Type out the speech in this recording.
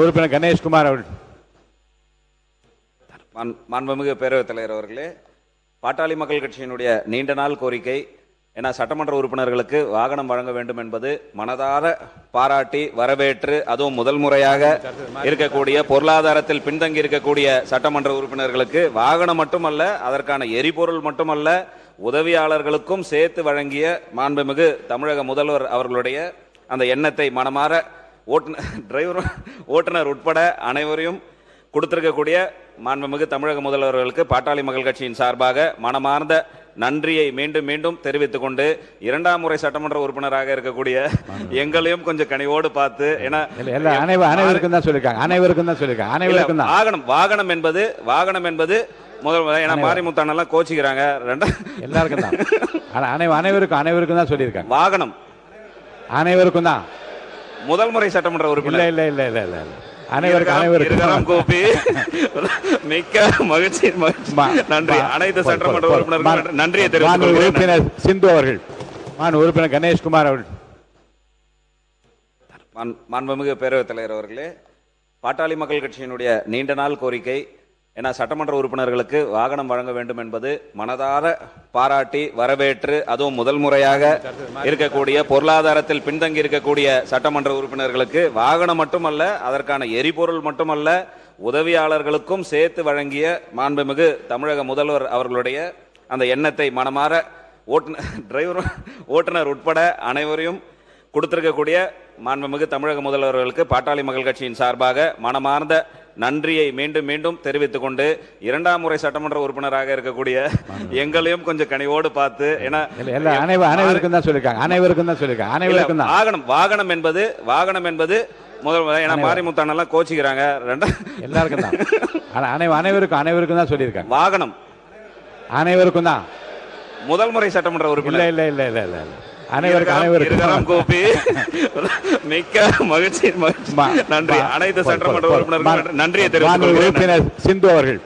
உறுப்பினர் கணேஷ்குமார் அவர்கள். மாண்புமிகு பேரவைத் தலைவர் அவர்களே, பாட்டாளி மக்கள் கட்சியினுடைய நீண்ட நாள் கோரிக்கை, ஏன்னா சட்டமன்ற உறுப்பினர்களுக்கு வாகனம் வழங்க வேண்டும் என்பது மனதார பாராட்டி வரவேற்று, அதுவும் முதல் முறையாக இருக்கக்கூடிய பொருளாதாரத்தில் பின்தங்கி இருக்கக்கூடிய சட்டமன்ற உறுப்பினர்களுக்கு வாகனம் மட்டுமல்ல, அதற்கான எரிபொருள் மட்டுமல்ல, உதவியாளர்களுக்கும் சேர்த்து வழங்கிய மாண்புமிகு தமிழக முதல்வர் அவர்களுடைய அந்த எண்ணத்தை மனமாற ஓட்டுநர் உட்பட அனைவரையும் கொடுத்திருக்கக்கூடிய மாண்புமிகு தமிழக முதல்வர்களுக்கு பாட்டாளி மக்கள் கட்சியின் சார்பாக மனமார்ந்த நன்றியை மீண்டும் மீண்டும் தெரிவித்துக் கொண்டு, இரண்டாம் முறை சட்டமன்ற உறுப்பினராக இருக்கக்கூடிய எங்களையும் கொஞ்சம் கனிவோடு பார்த்து, ஏன்னா அனைவருக்கும் தான் சொல்லியிருக்காங்க. வாகனம் என்பது முதல், ஏன்னா மாரிமுத்தானெல்லாம் கோச்சிக்கிறாங்க, எல்லாருக்கும் தான், அனைவருக்கும் தான் சொல்லியிருக்காங்க. வாகனம் அனைவருக்கும் தான் முதல் முறை சட்டமன்ற உறுப்பினர். இல்ல அனைவருக்கும் கோப்பி மிக்க மகிழ்ச்சி. நன்றி. அனைத்து சட்டமன்ற உறுப்பினர்களுக்கும் நன்றியை தெரிவித்துக் உறுப்பினர் சிந்து அவர்கள். உறுப்பினர் கணேஷ்குமார் அவர்கள். மாண்புமிகு பேரவைத் தலைவர் அவர்களே, பாட்டாளி மக்கள் கட்சியினுடைய நீண்ட நாள் கோரிக்கை, ஏன்னா சட்டமன்ற உறுப்பினர்களுக்கு வாகனம் வழங்க வேண்டும் என்பது மனதார பாராட்டி வரவேற்று, அதுவும் முதல் முறையாக இருக்கக்கூடிய பொருளாதாரத்தில் பின்தங்கி இருக்கக்கூடிய சட்டமன்ற உறுப்பினர்களுக்கு வாகனம் மட்டுமல்ல, அதற்கான எரிபொருள் மட்டுமல்ல, உதவியாளர்களுக்கும் சேர்த்து வழங்கிய மாண்புமிகு தமிழக முதல்வர் அவர்களுடைய அந்த எண்ணத்தை மனமாற ஓட்டுநர் உட்பட அனைவரையும் கொடுத்திருக்கக்கூடிய மாண்புமிகு தமிழக முதல்வர்களுக்கு பாட்டாளி மக்கள் கட்சியின் சார்பாக மனமார்ந்த நன்றியை மீண்டும் மீண்டும் தெரிவித்துக் கொண்டு, இரண்டாம் முறை சட்டமன்ற உறுப்பினராக இருக்கக்கூடிய எங்களையும் கொஞ்சம் கனிவோடு பார்த்து, ஏன்னா அனைவருக்கும் தான் சொல்லியிருக்காங்க. வாகனம் என்பது முதல், ஏன்னா மாரிமுத்தானெல்லாம் கோச்சிக்கிறாங்க, எல்லாருக்கும் தான், அனைவருக்கும் தான் சொல்லியிருக்காங்க. வாகனம் அனைவருக்கும் தான் முதல் முறை சட்டமன்ற உறுப்பினர். இல்ல அனைவருக்கும் கோப்பி மிக்க மகிழ்ச்சி. நன்றி. அனைத்து சட்டமன்ற உறுப்பினர்களுக்கும் நன்றியை தெரிவித்துக் கொள்கிறேன். உறுப்பினர் சிந்து அவர்கள்.